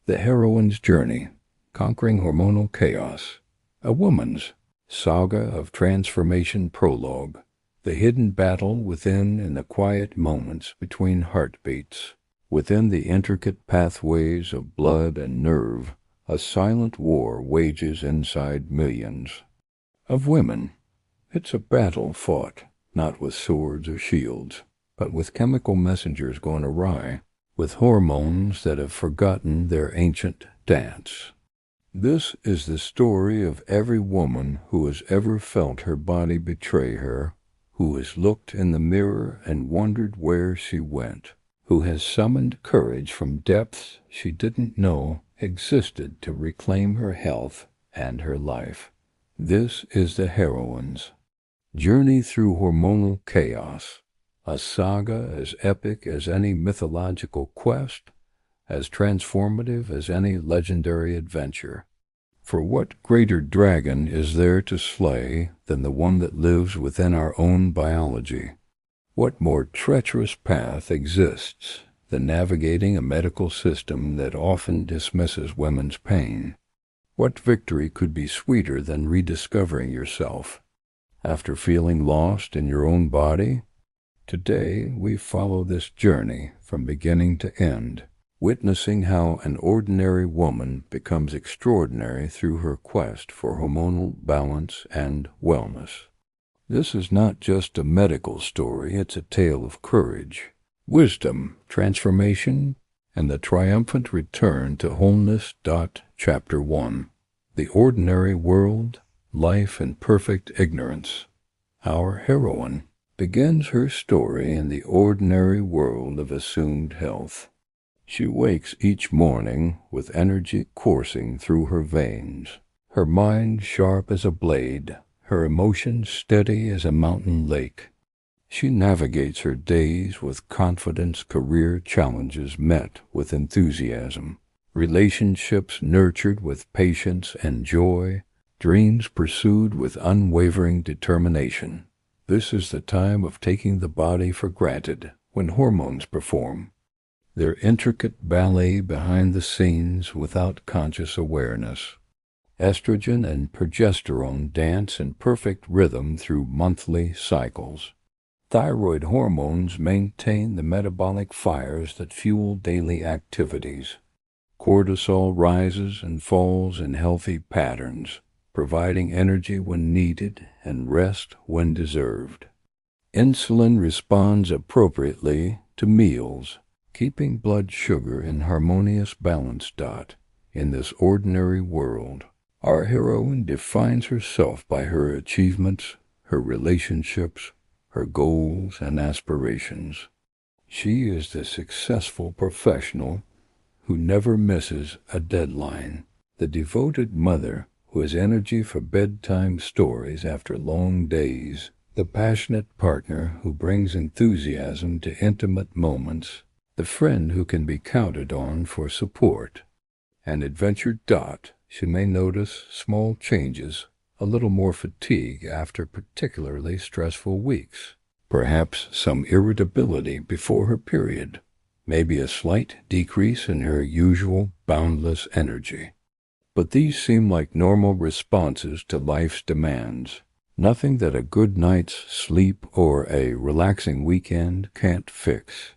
The Heroine's Journey, Conquering Hormonal Chaos. A Woman's Saga of Transformation Prologue. The hidden battle within in the quiet moments between heartbeats. Within the intricate pathways of blood and nerve, a silent war wages inside millions of women. It's a battle fought, not with swords or shields, but with chemical messengers gone awry, with hormones that have forgotten their ancient dance. This is the story of every woman who has ever felt her body betray her, who has looked in the mirror and wondered where she went, who has summoned courage from depths she didn't know existed to reclaim her health and her life. This is the Heroine's Journey Through Hormonal Chaos, a saga as epic as any mythological quest, as transformative as any legendary adventure. For what greater dragon is there to slay than the one that lives within our own biology? What more treacherous path exists than navigating a medical system that often dismisses women's pain? What victory could be sweeter than rediscovering yourself after feeling lost in your own body? Today we follow this journey from beginning to end, witnessing how an ordinary woman becomes extraordinary through her quest for hormonal balance and wellness. This is not just a medical story, it's a tale of courage, wisdom, transformation, and the triumphant return to wholeness. Chapter 1. The Ordinary World, Life in Perfect Ignorance. Our heroine begins her story in the ordinary world of assumed health. She wakes each morning with energy coursing through her veins, her mind sharp as a blade, her emotions steady as a mountain lake. She navigates her days with confidence, career challenges met with enthusiasm, relationships nurtured with patience and joy, dreams pursued with unwavering determination. This is the time of taking the body for granted when hormones perform their intricate ballet behind the scenes without conscious awareness. Estrogen and progesterone dance in perfect rhythm through monthly cycles. Thyroid hormones maintain the metabolic fires that fuel daily activities. Cortisol rises and falls in healthy patterns, providing energy when needed and rest when deserved. Insulin responds appropriately to meals, keeping blood sugar in harmonious balance. In this ordinary world, our heroine defines herself by her achievements, her relationships, her goals and aspirations. She is the successful professional who never misses a deadline, the devoted mother who has energy for bedtime stories after long days, the passionate partner who brings enthusiasm to intimate moments, the friend who can be counted on for support. And adventure. She may notice small changes, a little more fatigue after particularly stressful weeks, perhaps some irritability before her period, maybe a slight decrease in her usual boundless energy. But these seem like normal responses to life's demands, nothing that a good night's sleep or a relaxing weekend can't fix.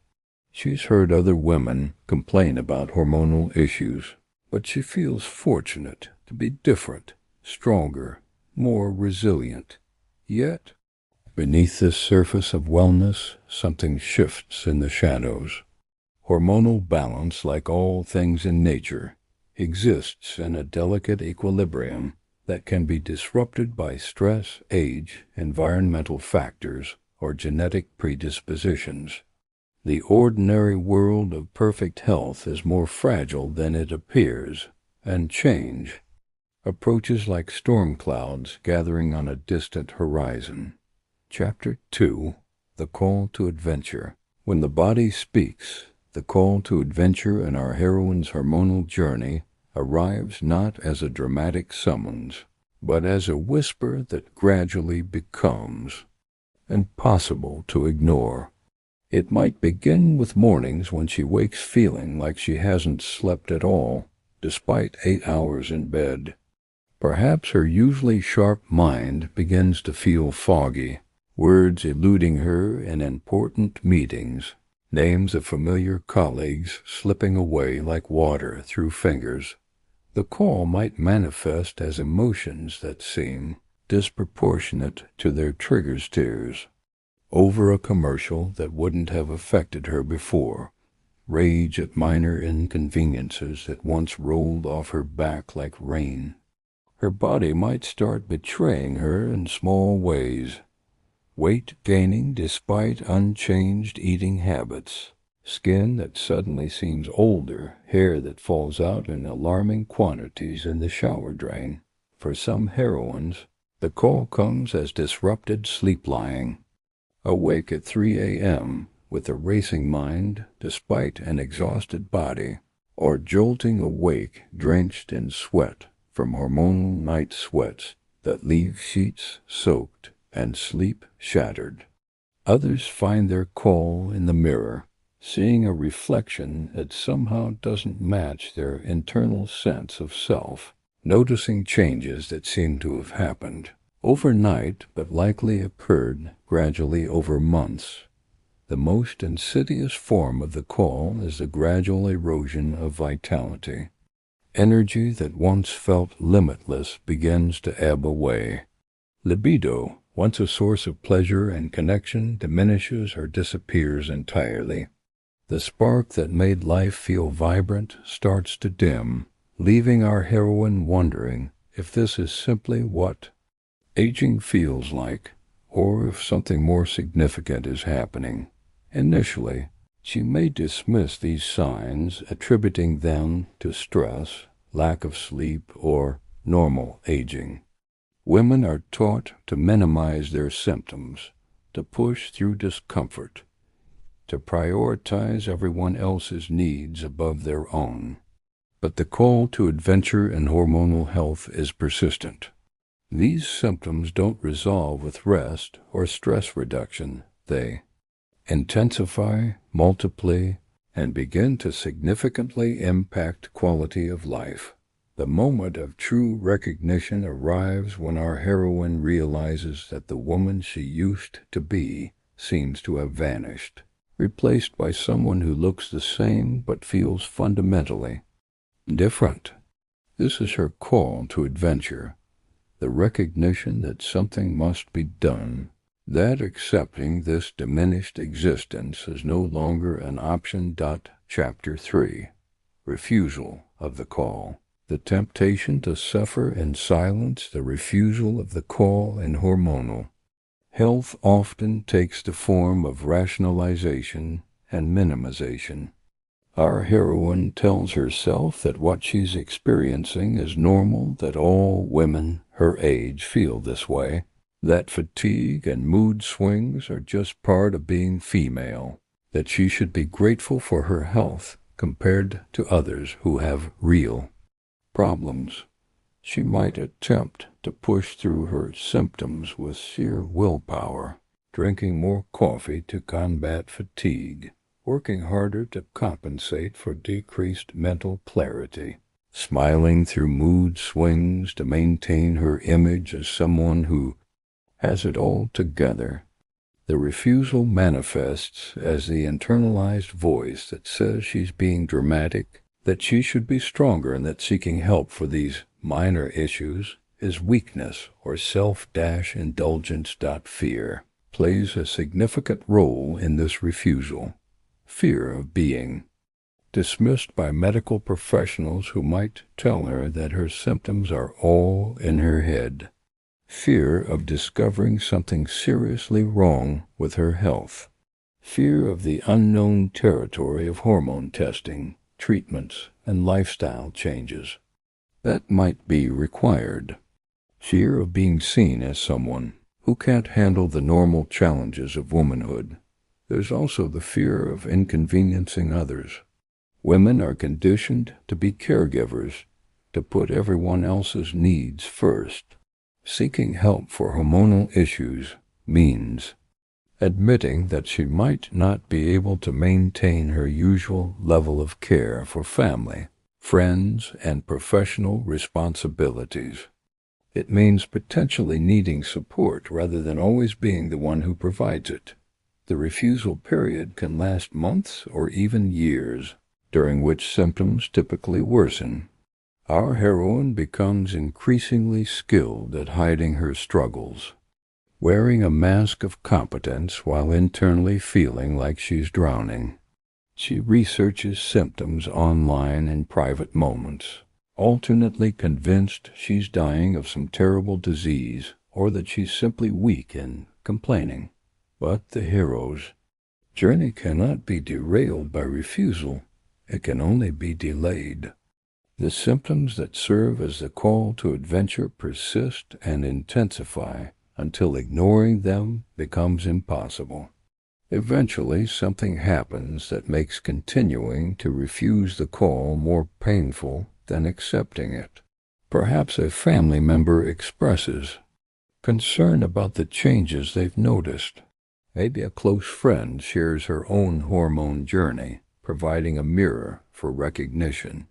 She's heard other women complain about hormonal issues, but she feels fortunate to be different, stronger, more resilient. Yet, beneath this surface of wellness, something shifts in the shadows. Hormonal balance, like all things in nature, exists in a delicate equilibrium that can be disrupted by stress, age, environmental factors, or genetic predispositions. The ordinary world of perfect health is more fragile than it appears, and change approaches like storm clouds gathering on a distant horizon. Chapter 2. The Call to Adventure. When the body speaks, the call to adventure in our heroine's hormonal journey arrives not as a dramatic summons, but as a whisper that gradually becomes impossible to ignore. It might begin with mornings when she wakes feeling like she hasn't slept at all, despite 8 hours in bed. Perhaps her usually sharp mind begins to feel foggy, words eluding her in important meetings, names of familiar colleagues slipping away like water through fingers. The call might manifest as emotions that seem disproportionate to their trigger tears. Over a commercial that wouldn't have affected her before, rage at minor inconveniences that once rolled off her back like rain. Her body might start betraying her in small ways. Weight gaining despite unchanged eating habits, skin that suddenly seems older, hair that falls out in alarming quantities in the shower drain. For some heroines, the call comes as disrupted sleep-lying. Awake at 3 a.m. with a racing mind despite an exhausted body, or jolting awake drenched in sweat from hormonal night sweats that leave sheets soaked and sleep shattered. Others find their call in the mirror, seeing a reflection that somehow doesn't match their internal sense of self, noticing changes that seem to have happened overnight but likely occurred gradually over months. The most insidious form of the call is the gradual erosion of vitality. Energy that once felt limitless begins to ebb away. Libido, once a source of pleasure and connection, diminishes or disappears entirely. The spark that made life feel vibrant starts to dim, leaving our heroine wondering if this is simply what aging feels like, or if something more significant is happening. Initially, she may dismiss these signs, attributing them to stress, lack of sleep, or normal aging. Women are taught to minimize their symptoms, to push through discomfort, to prioritize everyone else's needs above their own. But the call to adventure and hormonal health is persistent. These symptoms don't resolve with rest or stress reduction. They intensify, multiply, and begin to significantly impact quality of life. The moment of true recognition arrives when our heroine realizes that the woman she used to be seems to have vanished, replaced by someone who looks the same but feels fundamentally different. This is her call to adventure, the recognition that something must be done, that accepting this diminished existence is no longer an option. Chapter 3. Refusal of the call. The temptation to suffer in silence, the refusal of the call in Hormonal. Health often takes the form of rationalization and minimization. Our heroine tells herself that what she's experiencing is normal, that all women her age feel this way, that fatigue and mood swings are just part of being female, that she should be grateful for her health compared to others who have real problems. She might attempt to push through her symptoms with sheer willpower, drinking more coffee to combat fatigue, working harder to compensate for decreased mental clarity, smiling through mood swings to maintain her image as someone who has it all together. The refusal manifests as the internalized voice that says she's being dramatic, that she should be stronger, and that seeking help for these minor issues is weakness or self-indulgence. Fear plays a significant role in this refusal. Fear of being dismissed by medical professionals who might tell her that her symptoms are all in her head. Fear of discovering something seriously wrong with her health. Fear of the unknown territory of hormone testing, treatments, and lifestyle changes that might be required. Fear of being seen as someone who can't handle the normal challenges of womanhood. There's also the fear of inconveniencing others. Women are conditioned to be caregivers, to put everyone else's needs first. Seeking help for hormonal issues means admitting that she might not be able to maintain her usual level of care for family, friends, and professional responsibilities. It means potentially needing support rather than always being the one who provides it. The refusal period can last months or even years, during which symptoms typically worsen. Our heroine becomes increasingly skilled at hiding her struggles, wearing a mask of competence while internally feeling like she's drowning. She researches symptoms online in private moments, alternately convinced she's dying of some terrible disease or that she's simply weak and complaining. But the hero's journey cannot be derailed by refusal. It can only be delayed. The symptoms that serve as the call to adventure persist and intensify until ignoring them becomes impossible. Eventually, something happens that makes continuing to refuse the call more painful than accepting it. Perhaps a family member expresses concern about the changes they've noticed. Maybe a close friend shares her own hormone journey, providing a mirror for recognition.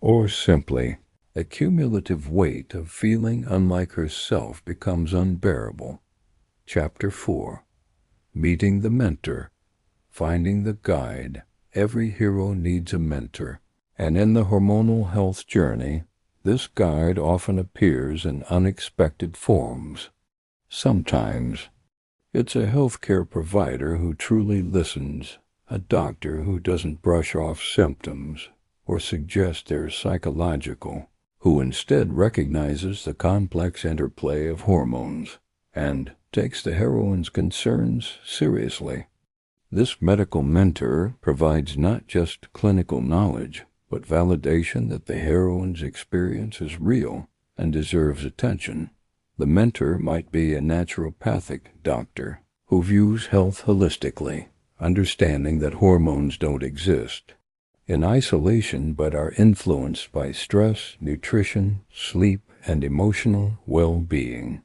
Or simply, a cumulative weight of feeling unlike herself becomes unbearable. Chapter 4. Meeting the Mentor. Finding the Guide. Every hero needs a mentor, and in the hormonal health journey, this guide often appears in unexpected forms. Sometimes, it's a healthcare provider who truly listens, a doctor who doesn't brush off symptoms or suggest they're psychological, who instead recognizes the complex interplay of hormones and takes the heroine's concerns seriously. This medical mentor provides not just clinical knowledge, but validation that the heroine's experience is real and deserves attention. The mentor might be a naturopathic doctor who views health holistically, understanding that hormones don't exist in isolation but are influenced by stress, nutrition, sleep, and emotional well-being.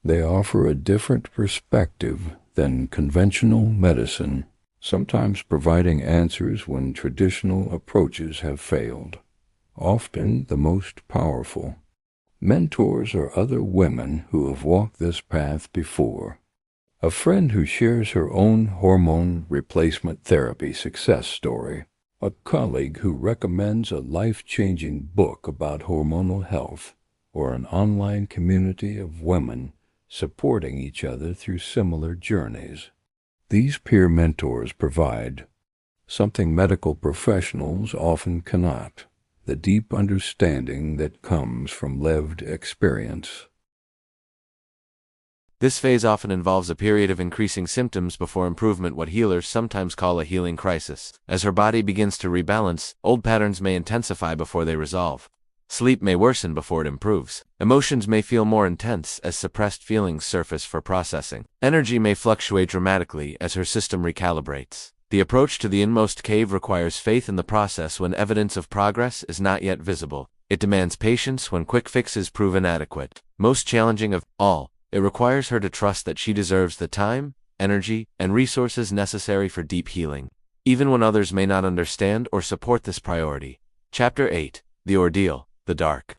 They offer a different perspective than conventional medicine, sometimes providing answers when traditional approaches have failed. Often the most powerful. Mentors are other women who have walked this path before. A friend who shares her own hormone replacement therapy success story. A colleague who recommends a life-changing book about hormonal health, or an online community of women supporting each other through similar journeys. These peer mentors provide something medical professionals often cannot, the deep understanding that comes from lived experience. This phase often involves a period of increasing symptoms before improvement, what healers sometimes call a healing crisis. As her body begins to rebalance, old patterns may intensify before they resolve. Sleep may worsen before it improves. Emotions may feel more intense as suppressed feelings surface for processing. Energy may fluctuate dramatically as her system recalibrates. The approach to the inmost cave requires faith in the process when evidence of progress is not yet visible. It demands patience when quick fixes prove inadequate. Most challenging of all, it requires her to trust that she deserves the time, energy, and resources necessary for deep healing, even when others may not understand or support this priority. Chapter 8. The Ordeal. The Dark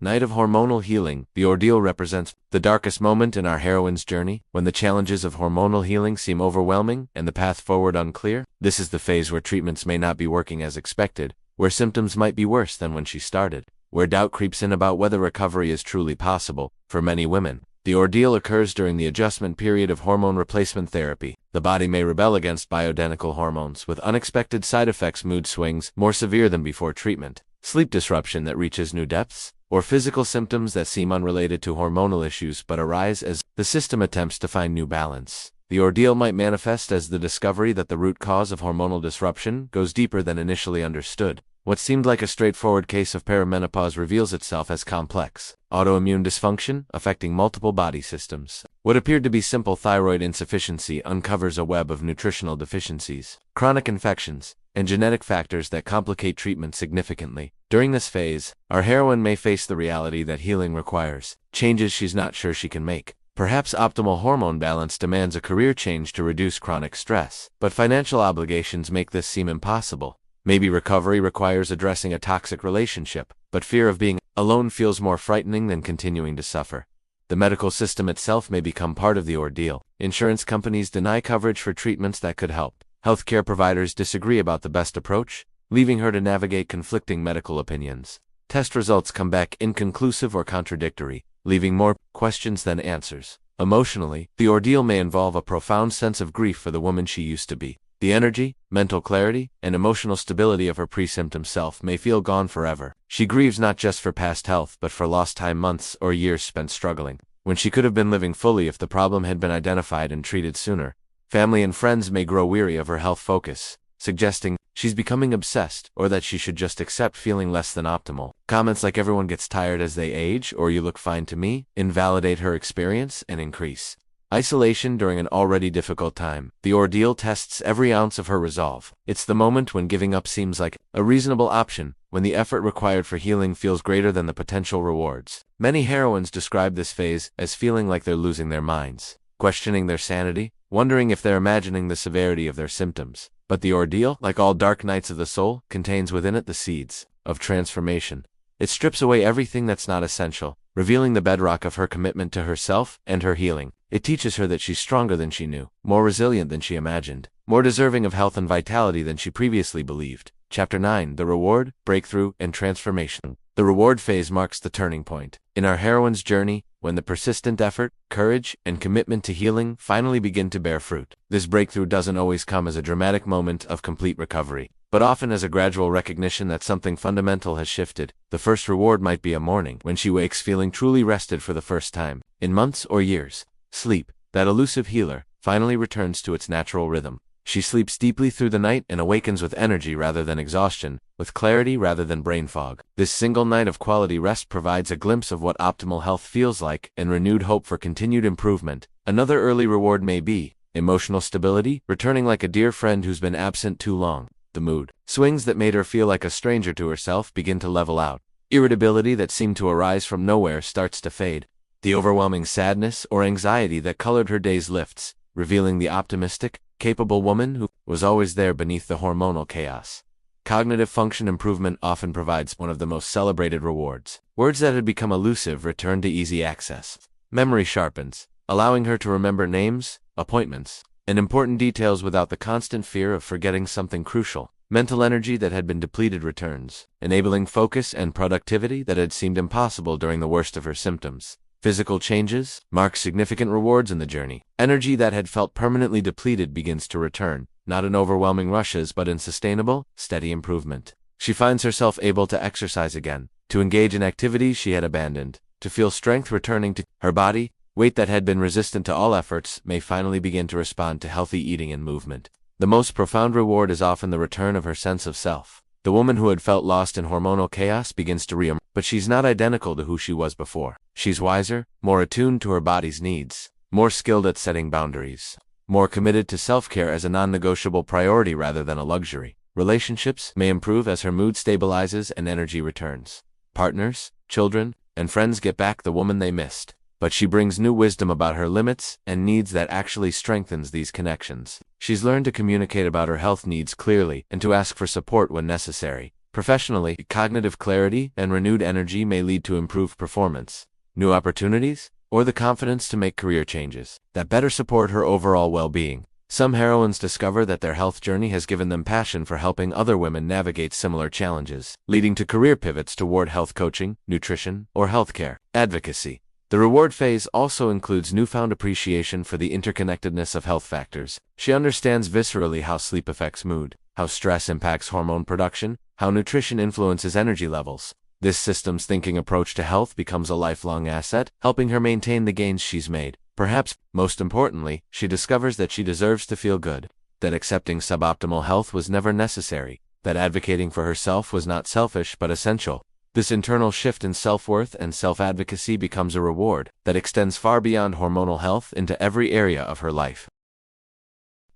Night of Hormonal Healing. The ordeal represents the darkest moment in our heroine's journey, when the challenges of hormonal healing seem overwhelming and the path forward unclear. This is the phase where treatments may not be working as expected, where symptoms might be worse than when she started, where doubt creeps in about whether recovery is truly possible. For many women, the ordeal occurs during the adjustment period of hormone replacement therapy. The body may rebel against bioidentical hormones, with unexpected side effects, mood swings more severe than before treatment, sleep disruption that reaches new depths, or physical symptoms that seem unrelated to hormonal issues but arise as the system attempts to find new balance. The ordeal might manifest as the discovery that the root cause of hormonal disruption goes deeper than initially understood. What seemed like a straightforward case of perimenopause reveals itself as complex autoimmune dysfunction affecting multiple body systems. What appeared to be simple thyroid insufficiency uncovers a web of nutritional deficiencies, chronic infections, and genetic factors that complicate treatment significantly. During this phase, our heroine may face the reality that healing requires changes she's not sure she can make. Perhaps optimal hormone balance demands a career change to reduce chronic stress, but financial obligations make this seem impossible. Maybe recovery requires addressing a toxic relationship, but fear of being alone feels more frightening than continuing to suffer. The medical system itself may become part of the ordeal. Insurance companies deny coverage for treatments that could help. Healthcare providers disagree about the best approach, leaving her to navigate conflicting medical opinions. Test results come back inconclusive or contradictory, leaving more questions than answers. Emotionally, the ordeal may involve a profound sense of grief for the woman she used to be. The energy, mental clarity, and emotional stability of her pre-symptom self may feel gone forever. She grieves not just for past health but for lost time, months or years spent struggling, when she could have been living fully if the problem had been identified and treated sooner. Family and friends may grow weary of her health focus, suggesting she's becoming obsessed or that she should just accept feeling less than optimal. Comments like "everyone gets tired as they age" or "you look fine to me" invalidate her experience and increase isolation during an already difficult time. The ordeal tests every ounce of her resolve. It's the moment when giving up seems like a reasonable option, when the effort required for healing feels greater than the potential rewards. Many heroines describe this phase as feeling like they're losing their minds, questioning their sanity, wondering if they're imagining the severity of their symptoms. But the ordeal, like all dark nights of the soul, contains within it the seeds of transformation. It strips away everything that's not essential, revealing the bedrock of her commitment to herself and her healing. It teaches her that she's stronger than she knew, more resilient than she imagined, more deserving of health and vitality than she previously believed. Chapter 9: The Reward, Breakthrough, and Transformation. The reward phase marks the turning point in our heroine's journey, when the persistent effort, courage, and commitment to healing finally begin to bear fruit. This breakthrough doesn't always come as a dramatic moment of complete recovery, but often as a gradual recognition that something fundamental has shifted. The first reward might be a morning when she wakes feeling truly rested for the first time in months or years. Sleep, that elusive healer, finally returns to its natural rhythm. She sleeps deeply through the night and awakens with energy rather than exhaustion, with clarity rather than brain fog. This single night of quality rest provides a glimpse of what optimal health feels like and renewed hope for continued improvement. Another early reward may be emotional stability, returning like a dear friend who's been absent too long. The mood swings that made her feel like a stranger to herself begin to level out. Irritability that seemed to arise from nowhere starts to fade. The overwhelming sadness or anxiety that colored her days lifts, revealing the optimistic, capable woman who was always there beneath the hormonal chaos. Cognitive function improvement often provides one of the most celebrated rewards. Words that had become elusive return to easy access. Memory sharpens, allowing her to remember names, appointments, and important details without the constant fear of forgetting something crucial. Mental energy that had been depleted returns, enabling focus and productivity that had seemed impossible during the worst of her symptoms. Physical changes mark significant rewards in the journey. Energy that had felt permanently depleted begins to return, not in overwhelming rushes but in sustainable, steady improvement. She finds herself able to exercise again, to engage in activities she had abandoned, to feel strength returning to her body. Weight that had been resistant to all efforts may finally begin to respond to healthy eating and movement. The most profound reward is often the return of her sense of self. The woman who had felt lost in hormonal chaos begins to re-emerge, but she's not identical to who she was before. She's wiser, more attuned to her body's needs, more skilled at setting boundaries, more committed to self-care as a non-negotiable priority rather than a luxury. Relationships may improve as her mood stabilizes and energy returns. Partners, children, and friends get back the woman they missed, but she brings new wisdom about her limits and needs that actually strengthens these connections. She's learned to communicate about her health needs clearly and to ask for support when necessary. Professionally, cognitive clarity and renewed energy may lead to improved performance, new opportunities, or the confidence to make career changes that better support her overall well-being. Some heroines discover that their health journey has given them passion for helping other women navigate similar challenges, leading to career pivots toward health coaching, nutrition, or healthcare advocacy. The reward phase also includes newfound appreciation for the interconnectedness of health factors. She understands viscerally how sleep affects mood, how stress impacts hormone production, how nutrition influences energy levels. This systems thinking approach to health becomes a lifelong asset, helping her maintain the gains she's made. Perhaps, most importantly, she discovers that she deserves to feel good, that accepting suboptimal health was never necessary, that advocating for herself was not selfish but essential. This internal shift in self-worth and self-advocacy becomes a reward that extends far beyond hormonal health into every area of her life.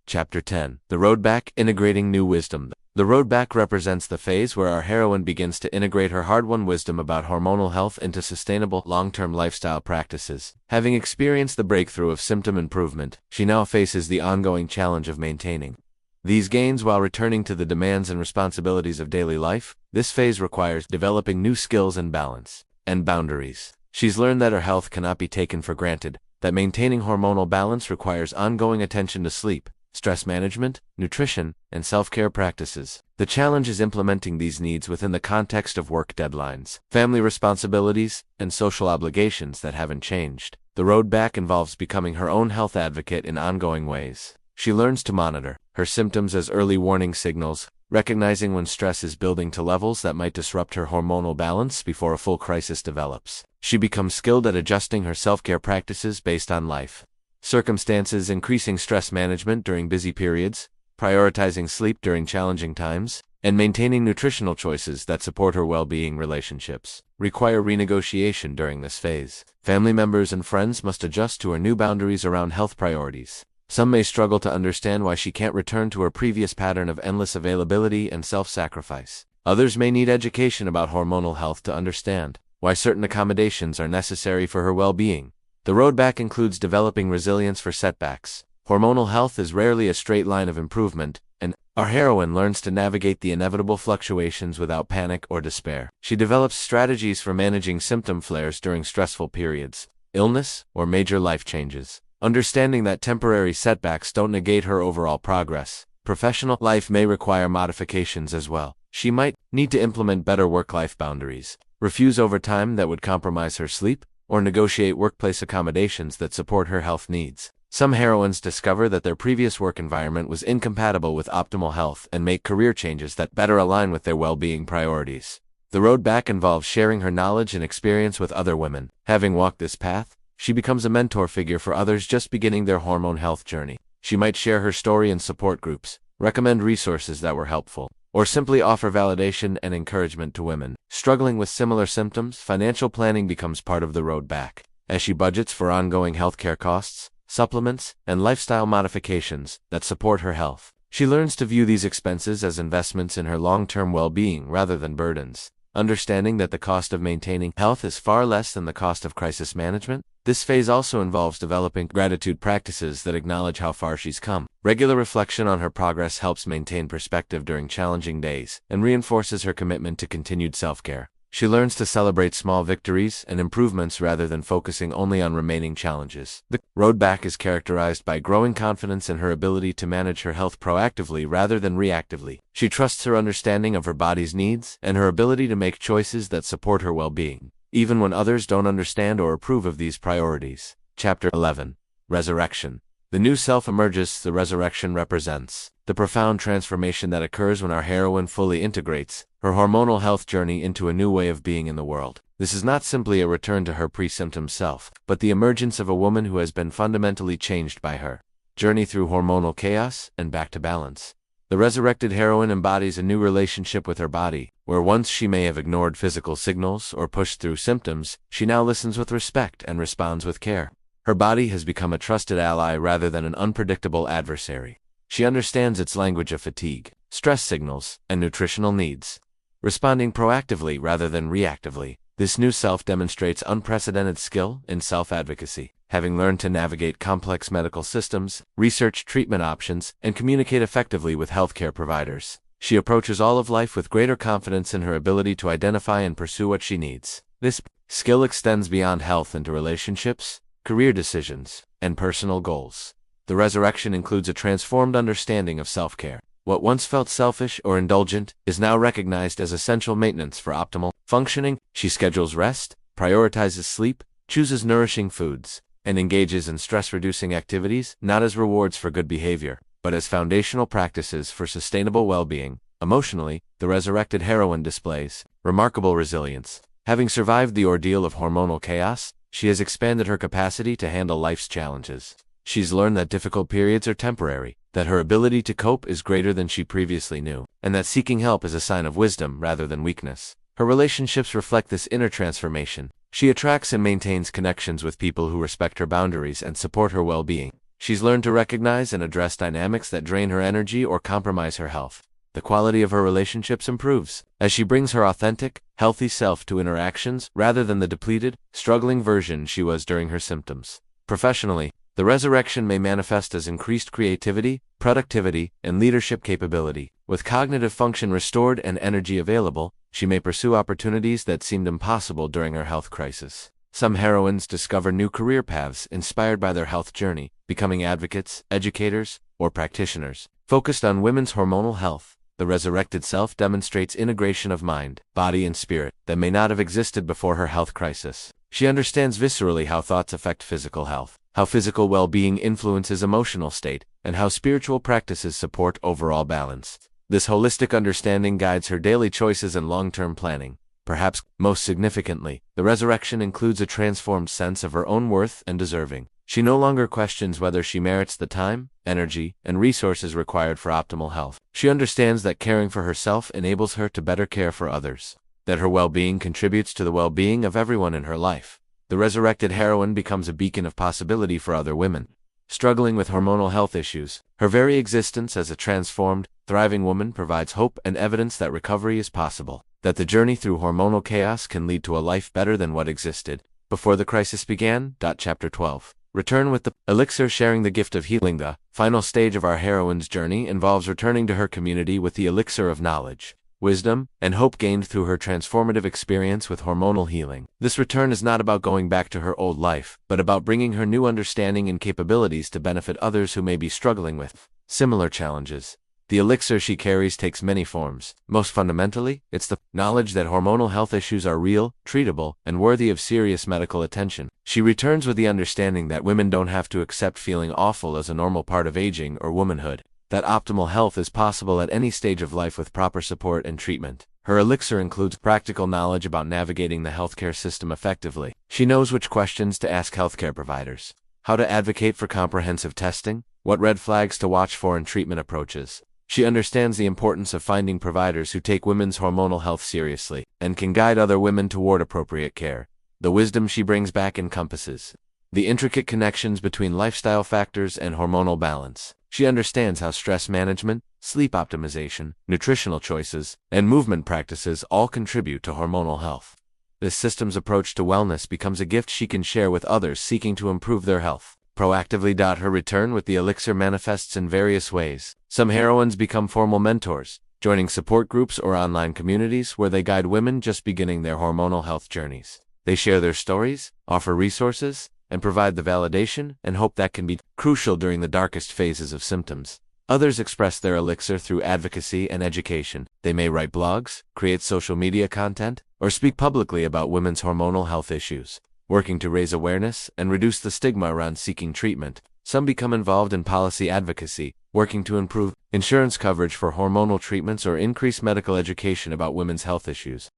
Chapter 10: The Road Back, Integrating New Wisdom. The road back represents the phase where our heroine begins to integrate her hard-won wisdom about hormonal health into sustainable, long-term lifestyle practices. Having experienced the breakthrough of symptom improvement, she now faces the ongoing challenge of maintaining these gains while returning to the demands and responsibilities of daily life. This phase requires developing new skills and balance and boundaries. She's learned that her health cannot be taken for granted, that maintaining hormonal balance requires ongoing attention to sleep, stress management, nutrition, and self-care practices. The challenge is implementing these needs within the context of work deadlines, family responsibilities, and social obligations that haven't changed. The road back involves becoming her own health advocate in ongoing ways. She learns to monitor her symptoms as early warning signals, recognizing when stress is building to levels that might disrupt her hormonal balance before a full crisis develops. She becomes skilled at adjusting her self-care practices based on life circumstances, increasing stress management during busy periods, prioritizing sleep during challenging times, and maintaining nutritional choices that support her well-being. Relationships require renegotiation during this phase. Family members and friends must adjust to her new boundaries around health priorities. Some may struggle to understand why she can't return to her previous pattern of endless availability and self-sacrifice. Others may need education about hormonal health to understand why certain accommodations are necessary for her well-being. The road back includes developing resilience for setbacks. Hormonal health is rarely a straight line of improvement, and our heroine learns to navigate the inevitable fluctuations without panic or despair. She develops strategies for managing symptom flares during stressful periods, illness, or major life changes. Understanding that temporary setbacks don't negate her overall progress. Professional life may require modifications as well. She might need to implement better work-life boundaries, refuse overtime that would compromise her sleep, or negotiate workplace accommodations that support her health needs. Some heroines discover that their previous work environment was incompatible with optimal health and make career changes that better align with their well-being priorities. The road back involves sharing her knowledge and experience with other women. Having walked this path, she becomes a mentor figure for others just beginning their hormone health journey. She might share her story in support groups, recommend resources that were helpful, or simply offer validation and encouragement to women struggling with similar symptoms. Financial planning becomes part of the road back. As she budgets for ongoing healthcare costs, supplements, and lifestyle modifications that support her health, she learns to view these expenses as investments in her long-term well-being rather than burdens. Understanding that the cost of maintaining health is far less than the cost of crisis management, this phase also involves developing gratitude practices that acknowledge how far she's come. Regular reflection on her progress helps maintain perspective during challenging days and reinforces her commitment to continued self-care. She learns to celebrate small victories and improvements rather than focusing only on remaining challenges. The road back is characterized by growing confidence in her ability to manage her health proactively rather than reactively. She trusts her understanding of her body's needs and her ability to make choices that support her well-being, even when others don't understand or approve of these priorities. Chapter 11. Resurrection. The new self emerges. The resurrection represents the profound transformation that occurs when our heroine fully integrates her hormonal health journey into a new way of being in the world. This is not simply a return to her pre-symptom self, but the emergence of a woman who has been fundamentally changed by her journey through hormonal chaos and back to balance. The resurrected heroine embodies a new relationship with her body, where once she may have ignored physical signals or pushed through symptoms, she now listens with respect and responds with care. Her body has become a trusted ally rather than an unpredictable adversary. She understands its language of fatigue, stress signals, and nutritional needs, responding proactively rather than reactively. This new self demonstrates unprecedented skill in self-advocacy, having learned to navigate complex medical systems, research treatment options, and communicate effectively with healthcare providers. She approaches all of life with greater confidence in her ability to identify and pursue what she needs. This skill extends beyond health into relationships, career decisions, and personal goals. The resurrection includes a transformed understanding of self-care. What once felt selfish or indulgent is now recognized as essential maintenance for optimal functioning. She schedules rest, prioritizes sleep, chooses nourishing foods, and engages in stress-reducing activities not as rewards for good behavior, but as foundational practices for sustainable well-being. Emotionally, the resurrected heroine displays remarkable resilience. Having survived the ordeal of hormonal chaos, she has expanded her capacity to handle life's challenges. She's learned that difficult periods are temporary, that her ability to cope is greater than she previously knew, and that seeking help is a sign of wisdom rather than weakness. Her relationships reflect this inner transformation. She attracts and maintains connections with people who respect her boundaries and support her well-being. She's learned to recognize and address dynamics that drain her energy or compromise her health. The quality of her relationships improves as she brings her authentic, healthy self to interactions rather than the depleted, struggling version she was during her symptoms. Professionally, The resurrection may manifest as increased creativity, productivity, and leadership capability. With cognitive function restored and energy available, she may pursue opportunities that seemed impossible during her health crisis. Some heroines discover new career paths inspired by their health journey, becoming advocates, educators, or practitioners. Focused on women's hormonal health, the resurrected self demonstrates integration of mind, body, and spirit that may not have existed before her health crisis. She understands viscerally how thoughts affect physical health, how physical well-being influences emotional state, and how spiritual practices support overall balance. This holistic understanding guides her daily choices and long-term planning. Perhaps most significantly, the resurrection includes a transformed sense of her own worth and deserving. She no longer questions whether she merits the time, energy, and resources required for optimal health. She understands that caring for herself enables her to better care for others, that her well-being contributes to the well-being of everyone in her life. The resurrected heroine becomes a beacon of possibility for other women struggling with hormonal health issues. Her very existence as a transformed, thriving woman provides hope and evidence that recovery is possible, that the journey through hormonal chaos can lead to a life better than what existed before the crisis began. Chapter 12. Return with the elixir. Sharing the gift of healing. The final stage of our heroine's journey involves returning to her community with the elixir of knowledge, wisdom, and hope gained through her transformative experience with hormonal healing. This return is not about going back to her old life, but about bringing her new understanding and capabilities to benefit others who may be struggling with similar challenges. The elixir she carries takes many forms. Most fundamentally, it's the knowledge that hormonal health issues are real, treatable, and worthy of serious medical attention. She returns with the understanding that women don't have to accept feeling awful as a normal part of aging or womanhood, that optimal health is possible at any stage of life with proper support and treatment. Her elixir includes practical knowledge about navigating the healthcare system effectively. She knows which questions to ask healthcare providers, how to advocate for comprehensive testing, what red flags to watch for in treatment approaches. She understands the importance of finding providers who take women's hormonal health seriously and can guide other women toward appropriate care. The wisdom she brings back encompasses the intricate connections between lifestyle factors and hormonal balance. She understands how stress management, sleep optimization, nutritional choices, and movement practices all contribute to hormonal health. This system's approach to wellness becomes a gift she can share with others seeking to improve their health proactively. Her return with the elixir manifests in various ways. Some heroines become formal mentors, joining support groups or online communities where they guide women just beginning their hormonal health journeys. They share their stories, offer resources, and provide the validation and hope that can be crucial during the darkest phases of symptoms. Others express their elixir through advocacy and education. They may write blogs, create social media content, or speak publicly about women's hormonal health issues, working to raise awareness and reduce the stigma around seeking treatment. Some become involved in policy advocacy, working to improve insurance coverage for hormonal treatments or increase medical education about women's health issues.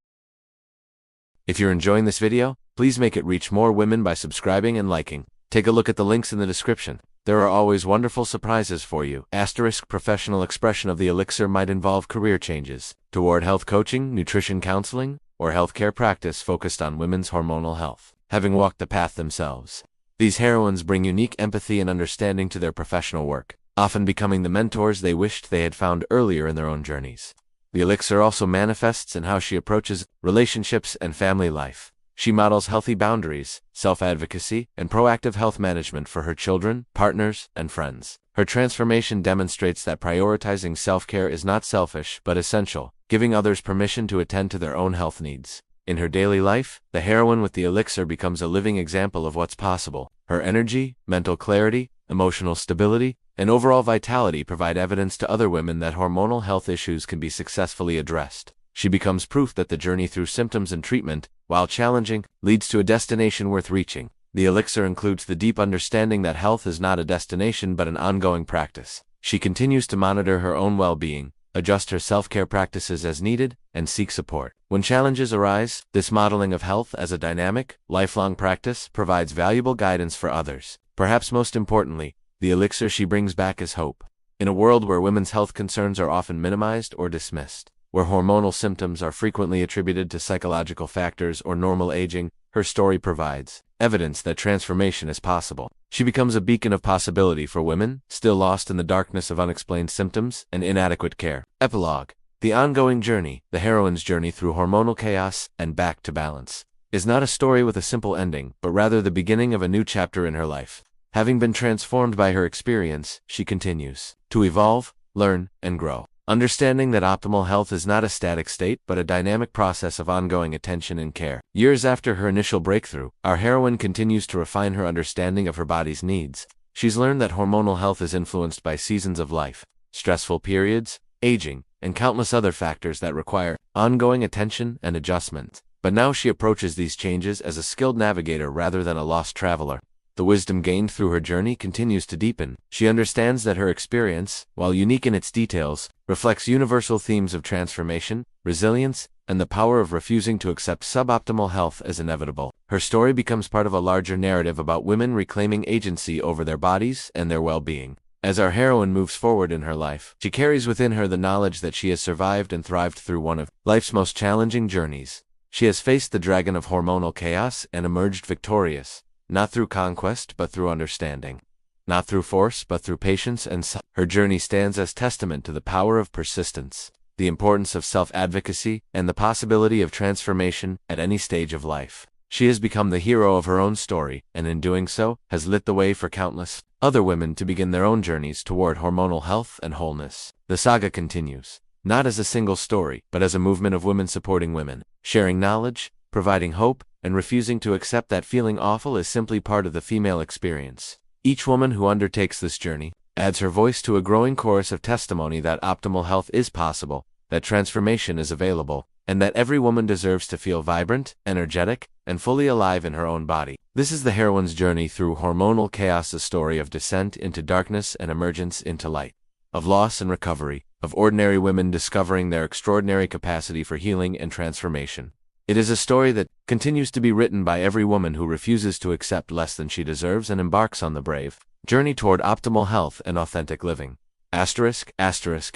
If you're enjoying this video, please make it reach more women by subscribing and liking. Take a look at the links in the description. There are always wonderful surprises for you. Professional expression of the elixir might involve career changes toward health coaching, nutrition counseling, or healthcare practice focused on women's hormonal health. Having walked the path themselves, these heroines bring unique empathy and understanding to their professional work, often becoming the mentors they wished they had found earlier in their own journeys. The elixir also manifests in how she approaches relationships and family life. She models healthy boundaries, self-advocacy, and proactive health management for her children, partners, and friends. Her transformation demonstrates that prioritizing self-care is not selfish but essential, giving others permission to attend to their own health needs. In her daily life, the heroine with the elixir becomes a living example of what's possible. Her energy, mental clarity, emotional stability, and overall vitality provide evidence to other women that hormonal health issues can be successfully addressed. She becomes proof that the journey through symptoms and treatment, while challenging, leads to a destination worth reaching. The elixir includes the deep understanding that health is not a destination but an ongoing practice. She continues to monitor her own well-being, adjust her self-care practices as needed, and seek support when challenges arise. This modeling of health as a dynamic, lifelong practice provides valuable guidance for others. Perhaps most importantly, the elixir she brings back is hope. In a world where women's health concerns are often minimized or dismissed, where hormonal symptoms are frequently attributed to psychological factors or normal aging, her story provides evidence that transformation is possible. She becomes a beacon of possibility for women still lost in the darkness of unexplained symptoms and inadequate care. Epilogue. The ongoing journey, the heroine's journey through hormonal chaos and back to balance, is not a story with a simple ending, but rather the beginning of a new chapter in her life. Having been transformed by her experience, she continues to evolve, learn, and grow. Understanding that optimal health is not a static state but a dynamic process of ongoing attention and care. Years after her initial breakthrough, our heroine continues to refine her understanding of her body's needs. She's learned that hormonal health is influenced by seasons of life, stressful periods, aging, and countless other factors that require ongoing attention and adjustment. But now she approaches these changes as a skilled navigator rather than a lost traveler. The wisdom gained through her journey continues to deepen. She understands that her experience, while unique in its details, reflects universal themes of transformation, resilience, and the power of refusing to accept suboptimal health as inevitable. Her story becomes part of a larger narrative about women reclaiming agency over their bodies and their well-being. As our heroine moves forward in her life, she carries within her the knowledge that she has survived and thrived through one of life's most challenging journeys. She has faced the dragon of hormonal chaos and emerged victorious. Not through conquest, but through understanding. Not through force, but through patience and her journey stands as testament to the power of persistence, the importance of self-advocacy, and the possibility of transformation at any stage of life. She has become the hero of her own story, and in doing so, has lit the way for countless other women to begin their own journeys toward hormonal health and wholeness. The saga continues, not as a single story, but as a movement of women supporting women, sharing knowledge, providing hope, and refusing to accept that feeling awful is simply part of the female experience. Each woman who undertakes this journey adds her voice to a growing chorus of testimony that optimal health is possible, that transformation is available, and that every woman deserves to feel vibrant, energetic, and fully alive in her own body. This is the heroine's journey through hormonal chaos, a story of descent into darkness and emergence into light, of loss and recovery, of ordinary women discovering their extraordinary capacity for healing and transformation. It is a story that continues to be written by every woman who refuses to accept less than she deserves and embarks on the brave journey toward optimal health and authentic living. Asterisk,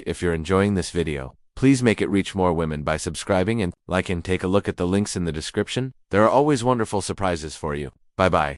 if you're enjoying this video, please make it reach more women by subscribing and liking. Take a look at the links in the description. There are always wonderful surprises for you. Bye-bye.